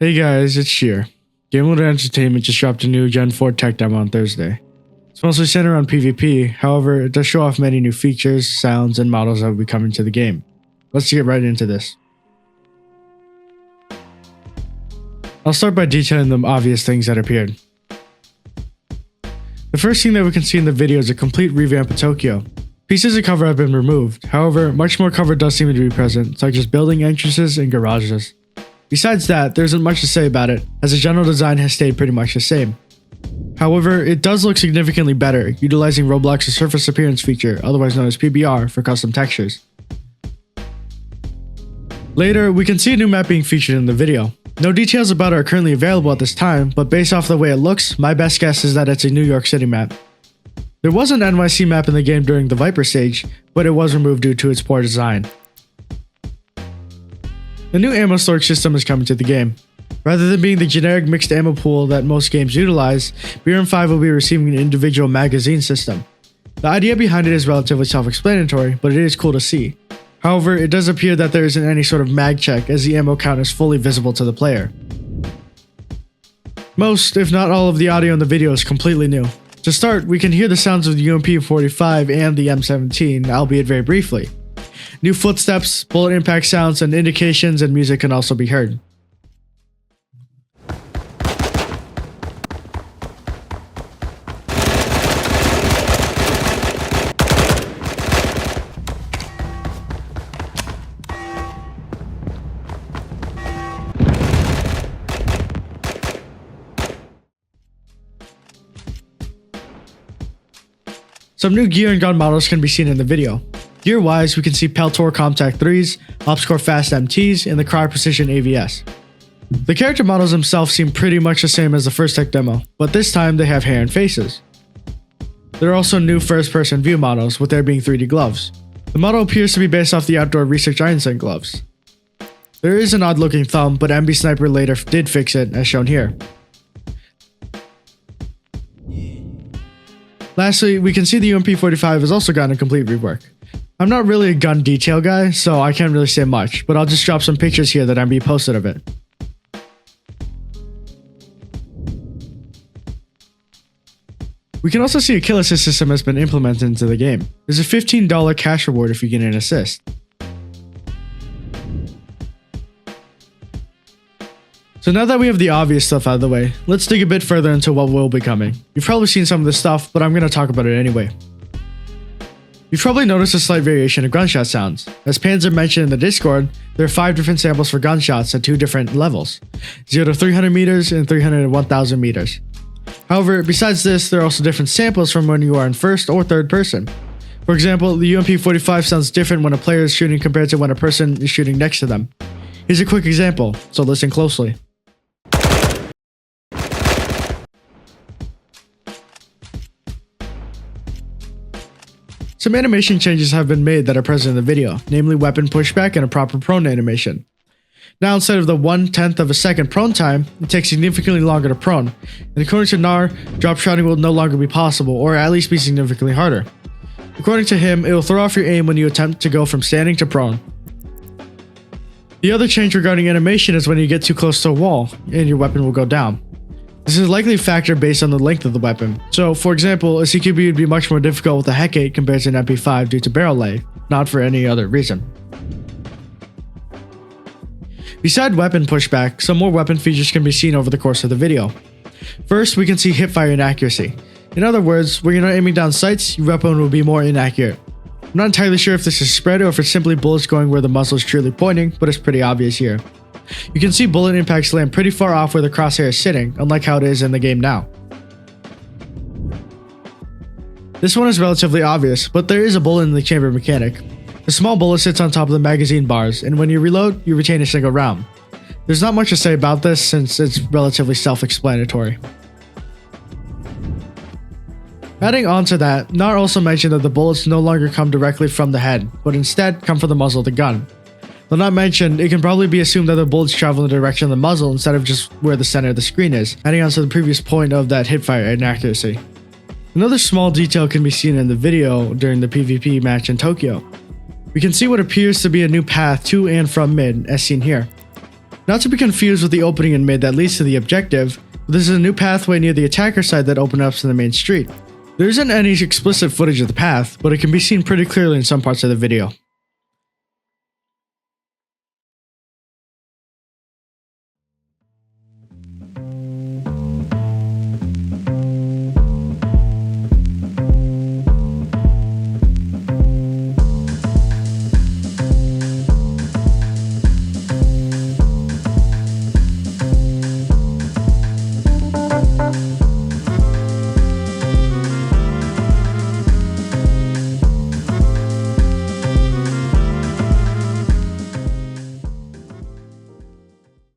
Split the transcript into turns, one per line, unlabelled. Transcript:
Hey guys, it's Sheer. Game World Entertainment just dropped a new Gen 4 tech demo on Thursday. It's mostly centered around PvP, however, it does show off many new features, sounds, and models that will be coming to the game. Let's get right into this. I'll start by detailing the obvious things that appeared. The first thing that we can see in the video is a complete revamp of Tokyo. Pieces of cover have been removed, however, much more cover does seem to be present, such as building entrances and garages. Besides that, there isn't much to say about it, as the general design has stayed pretty much the same. However, it does look significantly better, utilizing Roblox's surface appearance feature, otherwise known as PBR, for custom textures. Later, we can see a new map being featured in the video. No details about it are currently available at this time, but based off the way it looks, my best guess is that it's a New York City map. There was an NYC map in the game during the Viper stage, but it was removed due to its poor design. The new ammo storage system is coming to the game. Rather than being the generic mixed ammo pool that most games utilize, BRM5 will be receiving an individual magazine system. The idea behind it is relatively self-explanatory, but it is cool to see. However, it does appear that there isn't any sort of mag check, as the ammo count is fully visible to the player. Most, if not all, of the audio in the video is completely new. To start, we can hear the sounds of the UMP-45 and the M17, albeit very briefly. New footsteps, bullet impact sounds, and indications and music can also be heard. Some new gear and gun models can be seen in the video. Gear-wise, we can see Peltor Comtac 3s, OpsCore Fast MTs, and the Cryo Precision AVS. The character models themselves seem pretty much the same as the first tech demo, but this time they have hair and faces. There are also new first-person view models, with there being 3D gloves. The model appears to be based off the Outdoor Research Einstein gloves. There is an odd-looking thumb, but MB Sniper later did fix it, as shown here. Lastly, we can see the UMP-45 has also gotten a complete rework. I'm not really a gun detail guy, so I can't really say much, but I'll just drop some pictures here that MB posted of it. We can also see a kill assist system has been implemented into the game. There's a $15 cash reward if you get an assist. So now that we have the obvious stuff out of the way, let's dig a bit further into what will be coming. You've probably seen some of this stuff, but I'm going to talk about it anyway. You've probably noticed a slight variation of gunshot sounds. As Panzer mentioned in the Discord, there are 5 different samples for gunshots at 2 different levels, 0 to 300 meters and 300 to 1000 meters. However, besides this, there are also different samples from when you are in first or third person. For example, the UMP-45 sounds different when a player is shooting compared to when a person is shooting next to them. Here's a quick example, so listen closely. Some animation changes have been made that are present in the video, namely weapon pushback and a proper prone animation. Now instead of the 1/10 of a second prone time, it takes significantly longer to prone, and according to Nar, drop shotting will no longer be possible, or at least be significantly harder. According to him, it will throw off your aim when you attempt to go from standing to prone. The other change regarding animation is when you get too close to a wall, and your weapon will go down. This is likely a factor based on the length of the weapon. So, for example, a CQB would be much more difficult with a Hec 8 compared to an MP5 due to barrel lay, not for any other reason. Beside weapon pushback, some more weapon features can be seen over the course of the video. First, we can see hipfire inaccuracy. In other words, when you're not aiming down sights, your weapon will be more inaccurate. I'm not entirely sure if this is spread or if it's simply bullets going where the muzzle is truly pointing, but it's pretty obvious here. You can see bullet impacts land pretty far off where the crosshair is sitting, unlike how it is in the game now. This one is relatively obvious, but there is a bullet in the chamber mechanic. The small bullet sits on top of the magazine bars, and when you reload, you retain a single round. There's not much to say about this since it's relatively self-explanatory. Adding on to that, Nar also mentioned that the bullets no longer come directly from the head, but instead come from the muzzle of the gun. Though not mentioned, it can probably be assumed that the bullets travel in the direction of the muzzle instead of just where the center of the screen is, adding on to the previous point of that hipfire inaccuracy. Another small detail can be seen in the video during the PvP match in Tokyo. We can see what appears to be a new path to and from mid, as seen here. Not to be confused with the opening in mid that leads to the objective, but this is a new pathway near the attacker side that opens up to the main street. There isn't any explicit footage of the path, but it can be seen pretty clearly in some parts of the video.